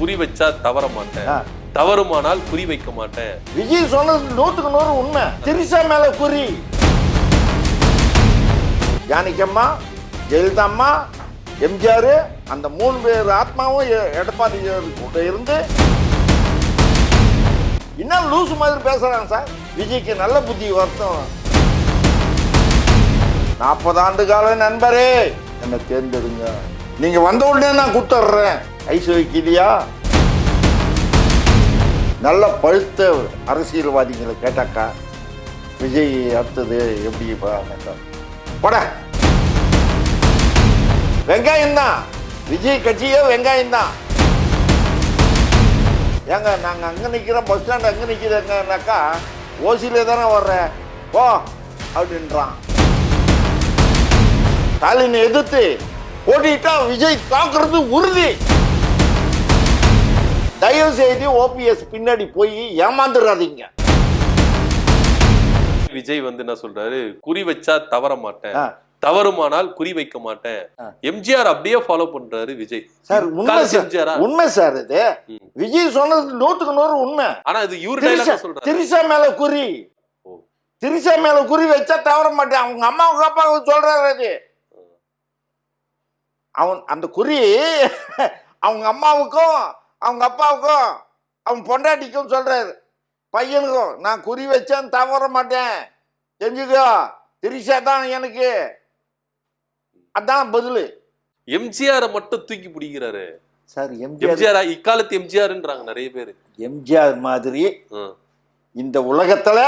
குறி வச்சா தவற மாட்டேன், தவறுமானால் குறி வைக்க மாட்டேன். விஜய் சொன்னது 100% உண்மை. திரிசா மேல குறி. ஜானகியம்மா, ஜெயலலிதா அம்மா, எம்ஜிஆர், அந்த 3 பேர் ஆத்மாவும் எடப்பாடி கூட இருந்து இன்னும் லூசு மாதிரி பேசுறாங்க சார். விஜய்க்கு நல்ல புத்தி வருத்தம். 40 ஆண்டு கால நண்பரே, என்ன தேர்ந்தெடுங்க. நீங்க வந்த உடனே நான் கொடுத்துட்றேன். ஐஸ் வைக்கலையா? நல்ல பழுத்த அரசியல்வாதிகளை கேட்டாக்கா விஜய் அடுத்தது எப்படி போட வெங்காயம் தான். விஜய் கட்சியே வெங்காயம் தான். ஏங்க நாங்கள் அங்கே நிற்கிறோம், பஸ் ஸ்டாண்ட் அங்கே நிற்கிறேங்கனாக்கா ஓசியிலே தானே வர்றேன் போ அப்படின்றான். ஸ்டாலினை எதிர்த்து ஓடிட்டா விஜய் தாக்குறது உறுதி. தயவு செய்து ஓபிஎஸ் பின்னாடி போய் ஏமாந்துடாதீங்க. விஜய் வந்து என்ன சொல்றாரு, குறி வச்சா தவற மாட்டேன், தவறுமானால் குறி வைக்க மாட்டேன். எம்ஜிஆர் அப்படியே ஃபாலோ பண்றாரு விஜய். சார் உண்மை சார். இது விஜய் சொன்னது 100% உண்மை. ஆனா இது இவரு டைலாக் சொல்றாரு. திரிசா மேல குறி. திரிசா மேல குறி வச்சா தவற மாட்டேன். அவங்க அம்மாவுக்கு அப்பாவுக்கு சொல்றாரு. அது அவன் அந்த குறி அவங்க அம்மாவுக்கும் அவங்க அப்பாவுக்கும் அவன் பொண்டாட்டிக்கும் சொல்றாரு. பையனுக்கும் நான் குறி வச்சேன் தவற மாட்டேன், தெரிஞ்சுக்கோ, திரிசா தான் எனக்கு. அதான் பதில். எம்ஜிஆரை மட்டும் தூக்கி பிடிக்கிறாரு சார். எம்ஜிஆர் இக்காலத்து எம்ஜிஆர்ன்றாங்க நிறைய பேர். எம்ஜிஆர் மாதிரி இந்த உலகத்துல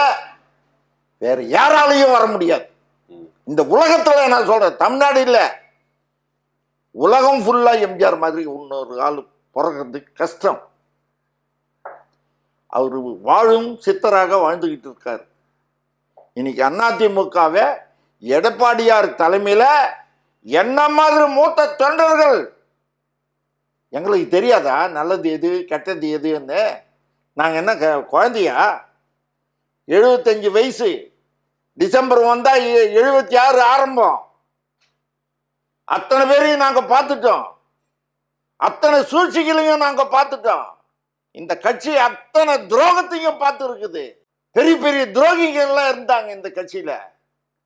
வேற யாராலையும் வர முடியாது. இந்த உலகத்துல நான் சொல்றேன், தமிழ்நாடு இல்ல, உலகம் ஃபுல்லா எம்ஜிஆர் மாதிரி இன்னொரு ஆள் பிறக்கிறது கஷ்டம். அவரு வாழும் சித்தராக வாழ்ந்துகிட்டு இருக்காரு. இன்னைக்கு அதிமுகவை எடப்பாடியார் தலைமையில என்ன மாதிரி மூத்த தொண்டர்கள், எங்களுக்கு தெரியாதா நல்லது எது கெட்டது எதுன்னு? நாங்கள் என்ன குழந்தையா? 75 வயசு, டிசம்பர் வந்தா 76 ஆரம்பம். அத்தனை பேரையும் நாங்கள் பார்த்துட்டோம், அத்தனை சூழ்ச்சிகளையும் நாங்கள் பார்த்துட்டோம். இந்த கட்சி அத்தனை துரோகத்தையும் பார்த்து இருக்குது. பெரிய பெரிய துரோகிகள்லாம் இருந்தாங்க இந்த கட்சியில.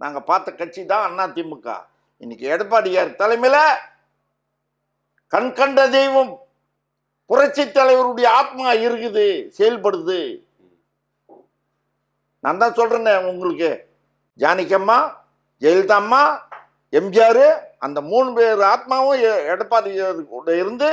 நாங்கள் பார்த்த கட்சி தான் அதிமுக. இன்னைக்கு எடப்பாடியார் தலைமையில கண் கண்ட தெய்வம் புரட்சி தலைவருடைய ஆத்மா இருக்குது, செயல்படுது. நான் தான் சொல்றேன் உங்களுக்கு, ஜானகியம்மா, ஜெயலலிதா அம்மா, எம்ஜிஆர், அந்த 3 பேர் ஆத்மாவும் எடப்பாடி கூட இருந்து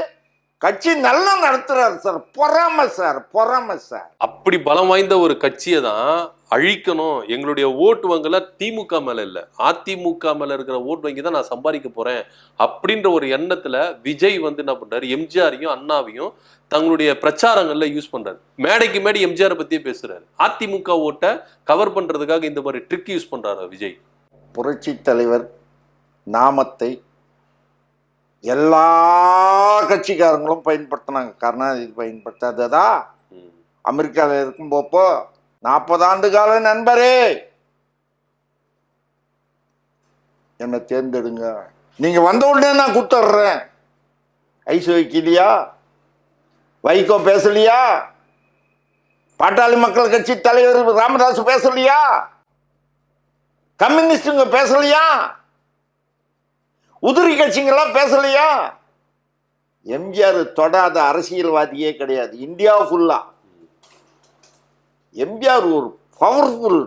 கட்சி நல்லா நடத்துறாரு சார். பொறாம சார், பொறாம சார். அப்படி பலம் வாய்ந்த ஒரு கட்சியை தான் அழிக்கணும். எங்களுடைய ஓட்டு வங்கல திமுக மேல இல்ல, அதிமுக மேல இருக்கிற ஓட்டு வங்கி தான் நான் சம்பாதிக்க போறேன் அப்படின்ற ஒரு எண்ணத்துல விஜய் வந்து என்ன பண்றாரு, எம்ஜிஆரையும் அண்ணாவையும் தங்களுடைய பிரச்சாரங்கள்ல யூஸ் பண்றாரு. மேடைக்கு மேடை எம்ஜிஆரை பத்தியே பேசுறாரு. அதிமுக ஓட்டை கவர் பண்றதுக்காக இந்த மாதிரி ட்ரிக் யூஸ் பண்றாரு விஜய். புரட்சி தலைவர் நாமத்தை எல்லா கட்சிக்காரங்களும் பயன்படுத்தினாங்க. கருணாநிதி பயன்படுத்தாததா? அமெரிக்காவில் இருக்கும் போப்போ 40 ஆண்டு கால நண்பரே, என்ன தேர்ந்தெடுங்க. நீங்க வந்த உடனே நான் கொடுத்துட்றேன். ஐஸ் வைக்கலையா? வைகோ பேசலையா? பாட்டாளி மக்கள் கட்சி தலைவர் ராமதாஸ் பேசலையா? கம்யூனிஸ்டுங்க பேசலையா? உதிரி கட்சிங்கெல்லாம் பேசலையா? எம்ஜிஆர் தொடாத அரசியல்வாதியே கிடையாது இந்தியா ஃபுல்லா. எம்ஜிஆர் ஒரு பவர்ஃபுல்.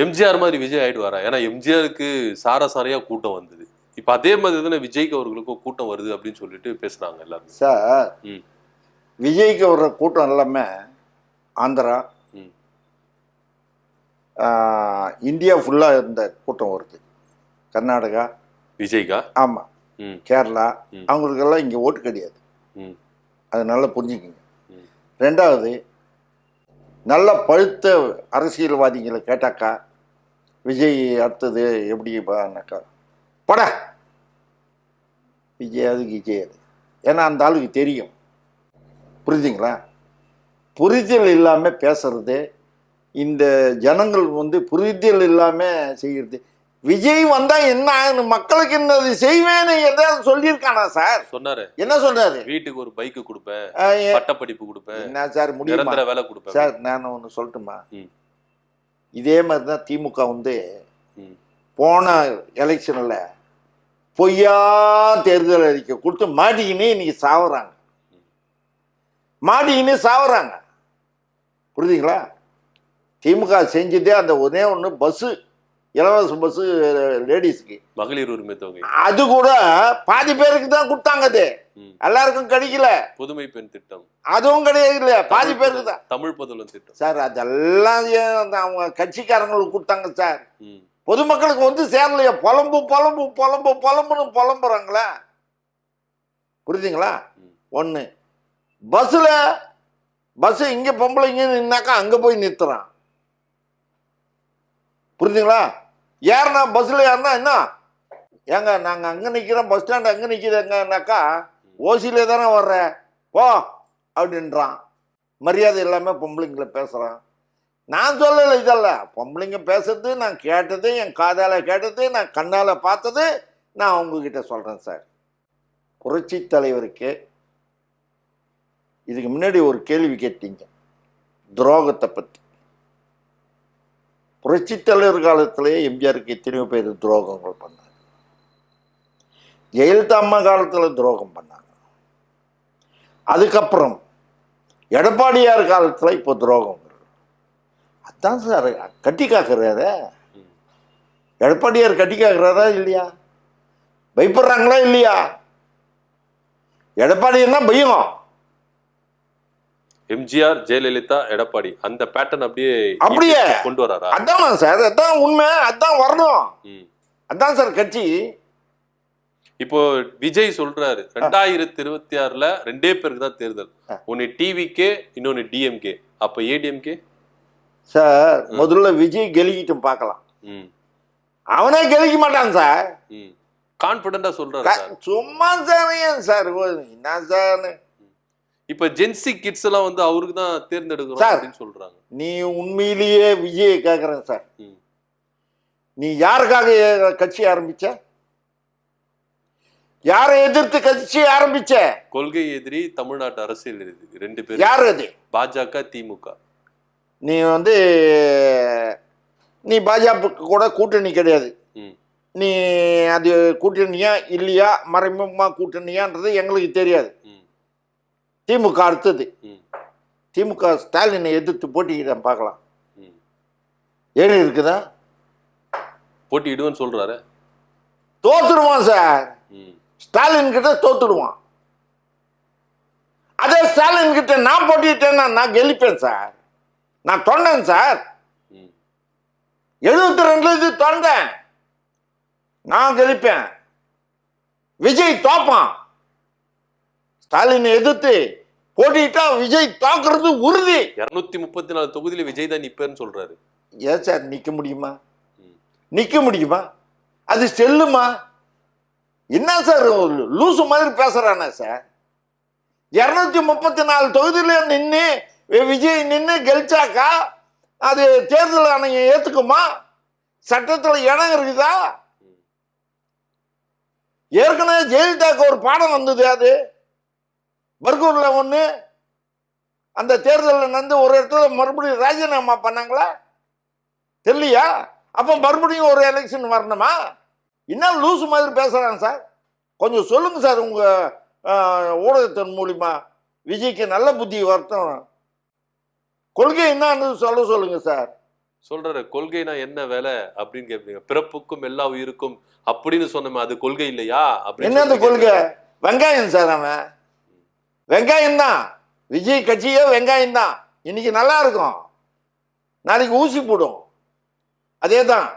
எம்ஜிஆர் மாதிரி விஜய் ஆயிடுவாரா? ஏன்னா எம்ஜிஆருக்கு சாரசாரியா கூட்டம் வந்தது. இப்ப அதே மாதிரி தானே விஜய்க்கு அவர்களுக்கும் கூட்டம் வருது அப்படின்னு சொல்லிட்டு பேசுறாங்க எல்லாரும். சார், விஜய்க்கு வர்ற கூட்டம் எல்லாமே ஆந்திரா, இந்தியா ஃபுல்லா இருந்த கூட்டம் வருது. கர்நாடகா விஜய்கா? ஆமா, கேரளா, அவங்களுக்கெல்லாம் இங்க ஓட்டு கிடையாது. அது நல்லா புரிஞ்சுக்குங்க. 2வது, நல்ல பழுத்த அரசியல்வாதிகளை கேட்டாக்கா விஜய் அடுத்தது எப்படி பட விஜய் அது விஜய் அது. ஏன்னா அந்த ஆளுக்கு தெரியும். புரியுதுங்களா? புரிதல் இல்லாமல் பேசுறது, இந்த ஜனங்கள் வந்து புரிதல் இல்லாமல் செய்கிறது. விஜய் வந்தா என்ன ஆகுன்னு, மக்களுக்கு என்னது செய்வேன்னு ஏதாவது சொல்லியிருக்கானா சார்? சொன்னாரு. என்ன சொல்றாரு? வீட்டுக்கு ஒரு பைக் கொடுப்பேன், அஹ் எ- பட்டப்படிப்பு கொடுப்பேன், என்ன சார் முடியுமா நிரந்தர வேலை கொடுப்பேன். சார்? நான் ஒன்று சொல்லட்டுமா? ம். இதே மாதிரி தான் திமுக வந்து ம். போன எலெக்ஷன்ல பொய்யா தேர்தல் அறிக்கை கொடுத்து மாட்டிக்கினே இன்னைக்கு சாவுறாங்க. மாட்டிக்கினே சாவுறாங்க. புரியுதுங்களா? திமுக செஞ்சதே அந்த ஒரே ஒன்று, பஸ்ஸு, இலவச பஸ்ஸு லேடிஸ்க்கு, மகளிர் உரிமை தொகை, அது கூட பாதி பேருக்கு தான் கொடுத்தாங்க. அது ம். எல்லாருக்கும் கிடைக்கல. புதுமை பெண் திட்டம், அதுவும் கிடையாது, பாதி பேருக்கு தான். தமிழ் புதல்வன் திட்டம் சார் அதெல்லாம் அவங்க கட்சிக்காரங்களுக்கு கொடுத்தாங்க சார். ம். பொதுமக்களுக்கு வந்து சேரலையா? புலம்பு புலம்பு புலம்பு புலம்புன்னு புலம்புறாங்களா? புரியுதுங்களா? ஒன்று, பஸ்ஸு இங்கே பொம்பளைங்க நின்னாக்கா அங்கே போய் நிறுத்துறான். புரியுதுங்களா? ஏறினா பஸ்ஸில் ஏறினா என்ன, ஏங்க நாங்கள் அங்கே நிற்கிறோம், பஸ் ஸ்டாண்ட் அங்கே நிற்கிறேங்கன்னாக்கா ஓசியிலே தானே வர்ற போ அப்படின்றான். மரியாதை இல்லாமல் பொம்பளைங்களை பேசுகிறான். நான் சொல்லலை இதெல்லாம், பொம்பளைங்க பேசுறது நான் கேட்டது, என் காதால் கேட்டது, நான் கண்ணால் பார்த்தது, நான் உங்ககிட்ட சொல்கிறேன் சார். புரட்சி தலைவருக்கு இதுக்கு முன்னாடி ஒரு கேள்வி கேட்டீங்க துரோகத்தை பற்றி. புரட்சி தலைவர் காலத்திலேயே எம்ஜிஆருக்கு எத்தனையோ பேர் துரோகங்கள் பண்ணாங்க. ஜெயலலிதா அம்மா காலத்தில் துரோகம் பண்ணாங்க. அதுக்கப்புறம் எடப்பாடியார் காலத்தில் இப்போ துரோகம். அதான் சார் கட்டி காக்குறாரு. எடப்பாடியார் கட்டி காக்குறாரா இல்லையா? பயப்படுறாங்களா இல்லையா? எடப்பாடி என்ன பயம்? எம்ஜிஆர், ஜெயலலிதா, எடப்பாடி அந்த பேட்டர்ன் அப்படியே கொண்டு வராரா? அதான் சார், அதான் உண்மை, அதான் வரணும். அதான் சார் கட்சி. இப்போ விஜய் சொல்றாரு 2026ல 2 பேருக்கு தான் தேர்தல், ஒன்னு டிவிகே, இன்னொன்னு டிஎம்கே. அப்ப ஏடிஎம்கே சார் முதல்ல விஜய் கெலிக்கிட்டும் பார்க்கலாம். அவனே கெலிக்க மாட்டான் சார். கான்பிடண்டா சொல்றாரு. சும்மா சார் ஏன் சார் என்ன சார்? இப்ப ஜென்சி கிட்ஸ் எல்லாம் வந்து அவருக்கு தான் தேர்ந்தெடுக்கிறோம் அப்படின்னு சொல்றாங்க. நீ உண்மையிலேயே விஜய் கேக்குறேன் சார், நீ யாருக்காக கட்சி ஆரம்பிச்ச? யாரை எதிர்த்து கட்சி ஆரம்பிச்ச? கொள்கை எதிரி, தமிழ்நாட்டு அரசியல் எதிரி, 2 பேர். யாரு அது? பாஜக, திமுக. நீ வந்து நீ பாஜக கூட கூட்டணி கிடையாது. நீ அது கூட்டணியா இல்லையா, மறைமுகமா கூட்டணியான்றது எங்களுக்கு தெரியாது. திமுக அடுத்தது. திமுக ஸ்டாலினை எதிர்த்து போட்டிக்கிட்ட பார்க்கலாம். ஏழு இருக்குதா? போட்டியிடுவேன்னு சொல்றாரு. தோத்துடுவான் சார். ஸ்டாலின் கிட்ட தோத்துடுவான். அதே ஸ்டாலின் கிட்ட நான் போட்டிட்டேன்னா நான் கெலிப்பேன் சார். நான் தொண்டேன் சார். 72 தொண்டேன். நான் கெலிப்பேன். விஜய் தோப்பான். ஸ்டாலினை எதிர்த்து போட்டிட்டா விஜய் தாக்குறது உறுதி. 234 தொகுதியில விஜய் தான் நிப்பேன்னு சொல்றாரு. ஏன் சார் நிக்க முடியுமா? நிக்க முடியுமா? அது செல்லுமா? என்ன சார் லூசு மாதிரி பேசுறானா சார்? 234 தொகுதியில நின்று விஜய் நின்று கெலிச்சாக்கா அது தேர்தல் ஆணையம் ஏத்துக்குமா? சட்டத்தில் இடம் இருக்குதா? ஏற்கனவே ஜெயலலிதாவுக்கு ஒரு பாடம் வந்தது. அது பர்கூர்ல ஒண்ணு அந்த தேர்தலில் நடந்து ஒரு இடத்துல மறுபடியும் ராஜினாமா பண்ணாங்களா தெரியலையா? அப்போ மறுபடியும் ஒரு எலெக்ஷன் வரணுமா? என்ன லூசு மாதிரி பேசுறாங்க சார்? கொஞ்சம் சொல்லுங்க சார் உங்க ஊடகத்தின் மூலியமா. விஜய்க்கு நல்ல புத்தி வரட்டும். கொள்கை என்னன்னு சொல்லுங்க சார். சொல்றாரு கொள்கைனா என்ன வேலை அப்படின்னு கேட்பீங்க. பிறப்புக்கும் எல்லா உயிருக்கும் அப்படின்னு சொன்னோமே, அது கொள்கை இல்லையா? என்ன அந்த கொள்கை? வெங்காயம் சார். அவன் வெங்காயம் தான். விஜய் கட்சியே வெங்காயம் தான். இன்னைக்கு நல்லா இருக்கும், நாளைக்கு ஊசி போடும். அதே தான்.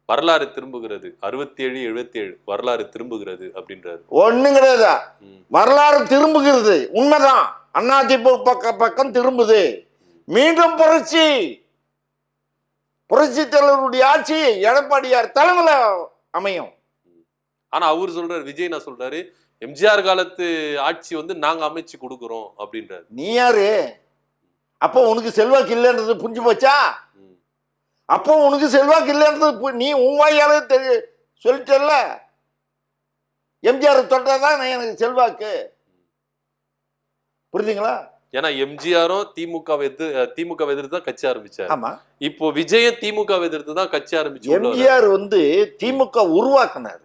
வரலாறு திரும்புகிறது. 67, 77 வரலாறு திரும்புகிறது அப்படின்றாரு. ஒண்ணும் கிடையாது. வரலாறு திரும்புகிறது உண்மைதான். அதிமுக பக்கம் திரும்புது. மீண்டும் புரட்சி தலைவருடைய ஆட்சி எடப்பாடியார் தலைமையில அமையும். ஆனா அவர் சொல்றாரு, விஜய் நான் சொல்றாரு, எம்ஜிஆர் காலத்து ஆட்சி வந்து நாங்க அமைச்சு கொடுக்குறோம் அப்படின்றாரு. நீ யாரு? அப்போ உனக்கு செல்வாக்கு இல்லைன்றது புரிஞ்சு போச்சா? அப்போ உனக்கு செல்வாக்கு இல்லைன்றது நீ உன் வாயாலே சொல்லிட்டல்ல. எம்ஜிஆர் தொட்டதான் எனக்கு செல்வாக்கு. புரியுதுங்களா? ஏன்னா எம்ஜிஆரும் திமுக எதிர்த்து தான் கட்சி ஆரம்பிச்சாரு. ஆமா, இப்போ விஜய திமுக எதிர்த்து தான் கட்சி ஆரம்பிச்சு. எம்ஜிஆர் திமுக உருவாக்குனார்.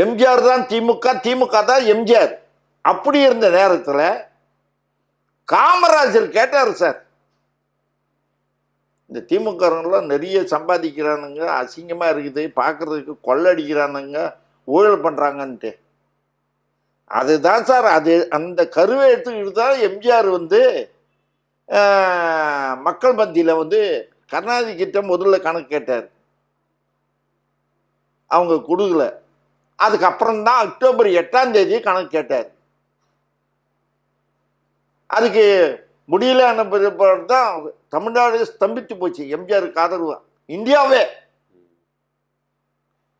எம்ஜிஆர் தான் திமுக, திமுக தான் எம்ஜிஆர். அப்படி இருந்த நேரத்துல காமராஜர் கேட்டாரு, சார் இந்த திமுகலாம் நிறைய சம்பாதிக்கிறானுங்க, அசிங்கமா இருக்குது பார்க்கறதுக்கு, கொள்ளடிக்கிறானுங்க, ஊழல் பண்றாங்கன்ட்டு. அதுதான் சார், அந்த கருவை எடுத்துக்கிட்டு தான் எம்ஜிஆர் மக்கள் மத்தியில் கருணாநிதி கிட்ட முதல்ல கணக்கு கேட்டார். அவங்க கொடுக்கல. அதுக்கப்புறம் தான் அக்டோபர் 8ஆம் தேதி கணக்கு கேட்டார். அதுக்கு முடியல தான் தமிழ்நாடு ஸ்தம்பித்து போச்சு. எம்ஜிஆருக்கு ஆதரவு, இந்தியாவே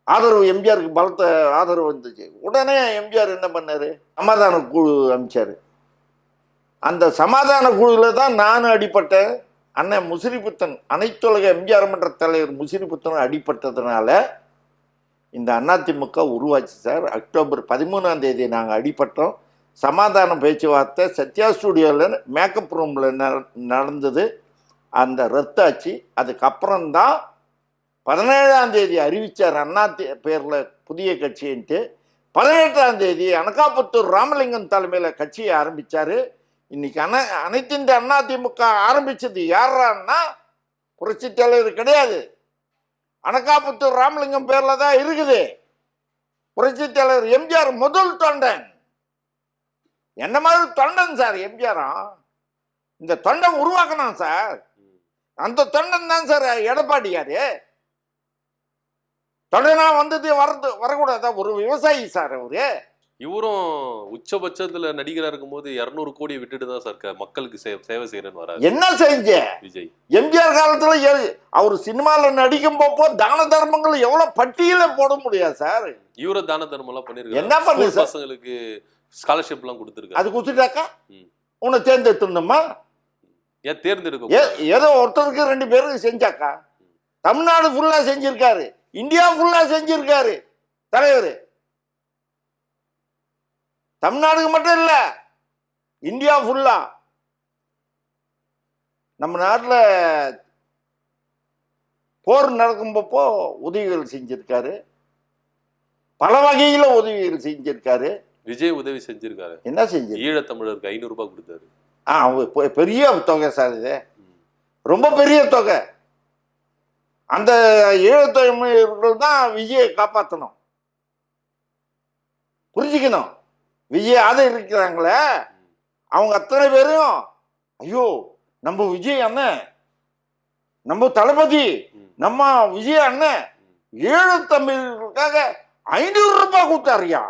ஆதரவு, எம்ஜிஆருக்கு பலத்த ஆதரவு வந்துச்சு. உடனே எம்ஜிஆர் என்ன பண்ணாரு, சமாதான குழு அமைச்சாரு. அந்த சமாதான குழுல தான் நானும் அடிப்பட்டேன். அண்ணன் முசிறிபுத்தன், அனைத்துலக எம்ஜிஆர் மன்ற தலைவர் முசிறிபுத்தன் அடிப்பட்டதுனால இந்த அதிமுக உருவாச்சு சார். அக்டோபர் 13ஆம் தேதி நாங்கள் அடிப்பட்டோம். சமாதான பேச்சுவார்த்தை சத்யா ஸ்டுடியோவில் மேக்கப் ரூமில் நடந்தது. அந்த ரத்தாச்சு. அதுக்கப்புறம்தான் 17ஆம் தேதி அறிவித்தார் அண்ணா பேரில் புதிய கட்சின்ட்டு. 18ஆம் தேதி அனகாபுத்தூர் ராமலிங்கம் தலைமையில் கட்சியை ஆரம்பித்தார். இன்னைக்கு அனைத்து இந்த அதிமுக ஆரம்பிச்சது யாரான்னா புரட்சி தலைவர் கிடையாது, அனகாபுத்தூர் ராமலிங்கம் பேரில் தான் இருக்குது. புரட்சி தலைவர் எம்ஜிஆர் முதல் தொண்டன். என்ன மாதிரி தொண்டன் சார் எம்ஜிஆரும். இந்த தொண்டன் உருவாக்கணும் சார். அந்த தொண்டன் தான் சார் எடப்பாடியாரு. தொண்டனா வரக்கூடாதா? ஒரு விவசாயி சார் அவரு. இவரும் உச்சபட்சத்துல நடிகரா இருக்கும் போது 200 கோடி விட்டுட்டு தான் சார் மக்களுக்கு சேவை செய்யறேன்னு வராரு. என்ன செஞ்ச விஜய்? எம்ஜிஆர் காலத்துல அவர் சினிமால நடிக்கும் போப்போ தான தர்மங்கள் எவ்வளவு பட்டியல போட முடியாது சார். இவரும் தான தர்மம் எல்லாம் பண்ணிருக்காரு. என்ன பண்ணு பசங்களுக்கு ஸ்காலர்ஷிப் எல்லாம் கொடுத்துருக்காரு. அது கொடுத்துட்டாக்கா உன்னை தேர்ந்தெடுத்துணுமா? ஏன் தேர்ந்தெடுக்க? ஏதோ ஒருத்தருக்கு 2 பேருக்கு செஞ்சாக்கா? தமிழ்நாடு ஃபுல்லா செஞ்சிருக்காரு, இந்தியா ஃபுல்லா செஞ்சிருக்காரு தலைவர். தமிழ்நாடுக்கு மட்டும் இல்ல, இந்தியா ஃபுல்லா. நம்ம நாட்டில் போர் நடக்கும்போ உதவிகள் செஞ்சிருக்காரு, பல வகையில உதவிகள் செஞ்சிருக்காரு. விஜய் உதவி செஞ்சிருக்காரு. என்ன செஞ்சு? ஈழத்தமிழருக்கு 500 ரூபாய் கொடுத்தாரு. பெரிய தொகை சார், இது ரொம்ப பெரிய தொகை. அந்த ஈழத்தமிழர்கள் தான் விஜயை காப்பாற்றணும், புரிஞ்சுக்கணும். விஜய் இருக்கிறாங்களே அவங்க அத்தனை பேரும், ஐயோ நம்ம விஜய் அண்ணன், நம்ம தளபதி, நம்ம விஜய் அண்ணன் ஈழத்தமிழர்களுக்காக 500 ரூபாய் கொடுத்தாருயா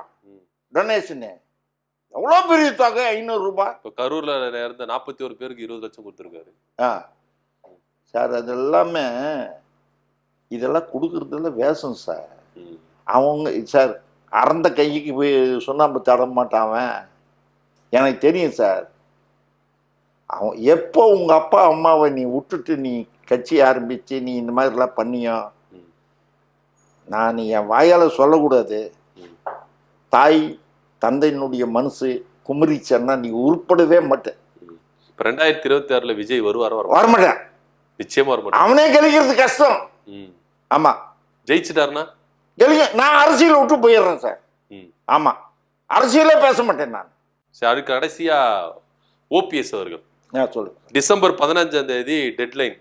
டொனேஷன். எவ்வளோ பெரிய தொகை 500 ரூபாய். இப்போ கரூர்ல இருந்த 41 பேருக்கு 20 லட்சம் கொடுத்துருக்காரு. சார் அது எல்லாமே இதெல்லாம் கொடுக்கறதுல வேஷம் சார். அவங்க சார் அறந்த கைக்கு போய் சுண்ணாம்பு தட மாட்டான். எனக்கு தெரியும் சார். அவன் எப்போ உங்க அப்பா அம்மாவை நீ விட்டுட்டு நீ கட்சி ஆரம்பிச்சு நீ இந்த மாதிரிலாம் பண்ணியோ, நான் என் வாயால் சொல்லக்கூடாது. தாய் தந்தையினுடைய மனசு குமரிச்சன்னா நீ உருப்படவே மாட்டேன். 2026 விஜய் வரமாட்டேன், நிச்சயமா வரமாட்டேன். அவனே கழிக்கிறது கஷ்டம். ஆமா, ஜெயிச்சுட்டாருன்னா நான் அரசியல் விட்டு போயிடுறேன் சார். ஆமா, அரசியலே பேச மாட்டேன் நான். சரி, அதுக்கு கடைசியா ஓபிஎஸ் அவர்கள் சொல்லு. டிசம்பர் 15ஆம் தேதி டெட்லைன்,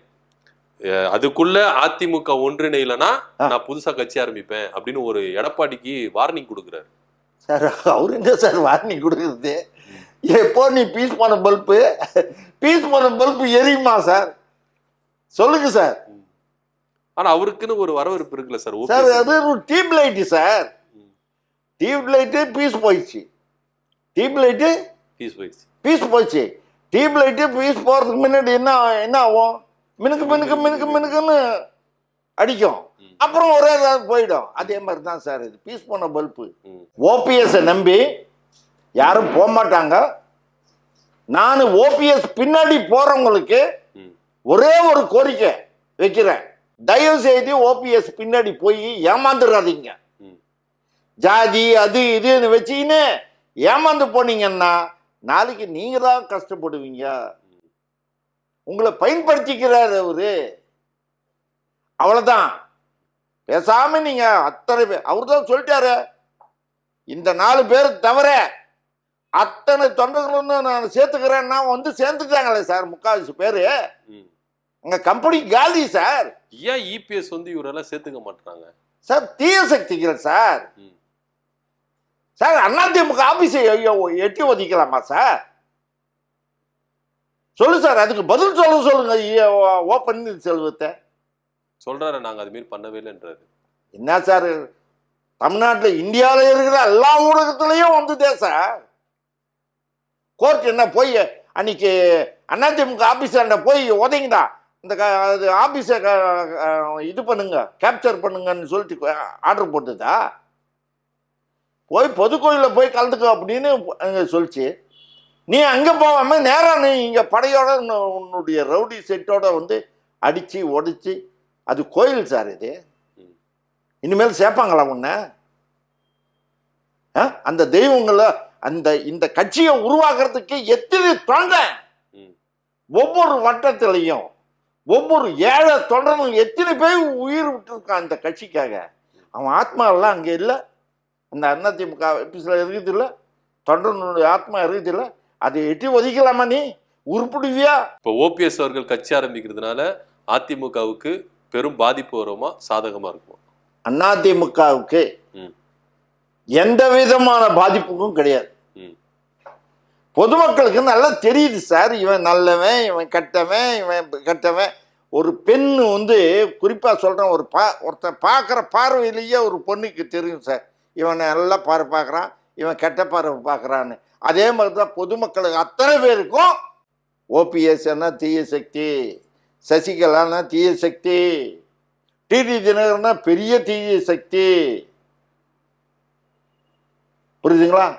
அதுக்குள்ள அதிமுக ஒன்றிணையிலனா நான் புதுசா கட்சி ஆரம்பிப்பேன் அப்படின்னு ஒரு எடப்பாடிக்கு வார்னிங் கொடுக்குறாரு சார். அவரு என்ன சார் வார்னிங் கொடுக்குறது? எப்போ நீ பீஸ் பண்ண பல்பு எரியுமா சார்? சொல்லுங்க சார். ஆனா அவருக்குன்னு ஒரு வரவேற்பு இருக்குல்ல சார். சார் அது ஒரு tube light sir. Tube light fuse போயிடுச்சு. டியூப் லைட்டு பீஸ் போயிடுச்சு. டியூப் லைட்டு பீஸ் போறதுக்கு முன்னாடி என்ன ஆகும்? மினுக்குன்னு அடிக்கும், அப்புறம் ஒரே போயிடும். அதே மாதிரி தான் சார் இது பீஸ் போன பல்பு. ஓபிஎஸ் நம்பி யாரும் போக மாட்டாங்க. நான் ஓபிஎஸ் பின்னாடி போறவங்களுக்கு ஒரே ஒரு கோரிக்கை, வைக்கிறேன். தயவு செய்து ஓபிஎஸ் பின்னாடி போய் ஏமாந்துடாதீங்க. ம். ஜாதி அது இதுன்னு வச்சுக்கின்னு ஏமாந்து போனீங்கன்னா நாளைக்கு நீங்க தான் கஷ்டப்படுவீங்க. உங்களை பயன்படுத்திக்கிறாரு அவரு, அவ்வளவுதான். பேசாம நீங்க அத்தனை பேர், அவரு தான் சொல்லிட்டாரு, இந்த 4 பேர் தவிர அத்தனை தொண்டர்களும் நான் சேர்த்துக்கிறேன்னா வந்து சேர்ந்துட்டாங்களே சார். 3/4 பேரு ம். அங்க கம்பெனி காலி சார். ஏன் இபிஎஸ் வந்து இவரெல்லாம் சேர்த்துக்க மாட்டாங்க சார் தீய சக்திகள் சார். ம். சார் அதிமுக ஆபீஸை எட்டி ஒதிக்கலாமா சார்? சொல்லு சார், அதுக்கு பதில் சொல்லுங்க. ஓ பன்னீர்செல்வத்தை சொல்றாரு, நாங்க அது மாதிரி பண்ணவே இல்லைன்றாரு. என்ன சார், தமிழ்நாட்டில் இந்தியாவில் இருக்கிற எல்லா ஊடகத்திலையும் வந்துதே சார். கோர்ட் என்ன போய் அன்னைக்கு அதிமுக ஆபீஸாண்ட போய் உதங்கிடா, இந்த அது ஆபீஸை இது பண்ணுங்க, கேப்சர் பண்ணுங்கன்னு சொல்லிட்டு ஆர்டர் போட்டுதா? போய் பொதுக்கோயிலில் போய் கலந்துக்கோ அப்படின்னு சொல்லிச்சு. நீ அங்கே போகாம நேராக நீ இங்கே படையோட உன்னுடைய ரவுடி செட்டோட வந்து அடித்து ஒடிச்சு, அது கோயில் சார் இது. இனிமேல் சேர்ப்பாங்களா உன்ன? அந்த தெய்வங்களை அந்த இந்த கட்சியை உருவாக்குறதுக்கு எத்தனை தொண்டை ஒவ்வொரு வட்டத்திலையும் ஒவ்வொரு ஏழை தொண்டனும் எத்தனை பேர் உயிர் விட்டுருக்கான் இந்த கட்சிக்காக. அவன் ஆத்மா எல்லாம் அங்கே இல்லை, அந்த அதிமுக ஆபீஸில் இருக்குது இல்லை, தொண்டனுடைய ஆத்மா இருக்குது இல்லை. அதை எட்டி ஒதுக்கலாமா? நீ உருப்பிடுவியா? இப்போ ஓபிஎஸ் அவர்கள் கட்சி ஆரம்பிக்கிறதுனால அதிமுகவுக்கு பெரும் பாதிப்பு வருமா, சாதகமா இருக்குமா? அதிமுகவுக்கு எந்த விதமான பாதிப்புக்கும் கிடையாது. பொதுமக்களுக்கு நல்லா தெரியுது சார், இவன் நல்லவன், இவன் கெட்டவன், இவன் கெட்டவன். ஒரு பெண் வந்து குறிப்பாக சொல்கிறேன், ஒருத்தன் பார்க்குற பார்வையிலேயே ஒரு பொண்ணுக்கு தெரியும் சார், இவன் நல்லா பார்க்குறான், இவன் கெட்ட பார்வை பார்க்குறான்னு. அதே மாதிரி தான் பொதுமக்களுக்கு அத்தனை பேருக்கும் ஓபிஎஸ்னா தீய சக்தி, சசிகலானா தீய சக்தி, டிடி தினகரனா பெரிய தீய சக்தி. புரியுதுங்களா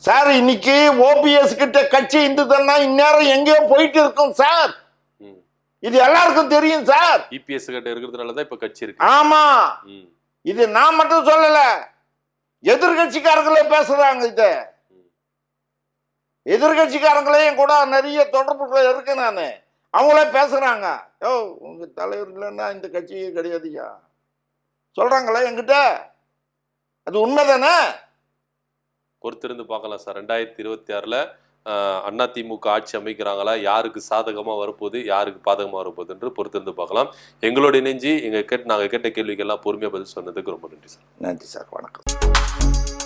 சார்? இன்னைக்கு ஓபிஎஸ் கிட்ட கட்சி இருந்ததுன்னா இந்நேரம் எங்கேயோ போயிட்டு இருக்கும் சார். இது எல்லாருக்கும் தெரியும் சார். இபிஎஸ் கிட்ட இருக்கிறதுனால தான் இப்ப கட்சி இருக்கு. ஆமா, இது நான் மட்டும் சொல்லல, எதிர்கட்சிக்காரங்களே பேசுறாங்க. இத எதிர்கட்சிக்காரங்களே என் கூட நிறைய தொடர்புகள் இருக்கு, நான் அவங்களே பேசுறாங்க. யோ உங்க தலைவர் இல்லைன்னா இந்த கட்சியே கிடையாதுயா சொல்றாங்களே என்கிட்ட. அது உண்மைதானே? பொறுத்திருந்து பார்க்கலாம் சார். 2026ல அதிமுக ஆட்சி அமைக்கிறாங்களா, யாருக்கு சாதகமா வரப்போகுது, யாருக்கு பாதகமா வரப்போகுது என்று பொறுத்திருந்து பார்க்கலாம். எங்களோட இணைஞ்சி நாங்கள் கேட்ட கேள்விக்கெல்லாம் பொறுமையாக பதில் சொன்னதுக்கு ரொம்ப நன்றி சார். நன்றி சார், வணக்கம்.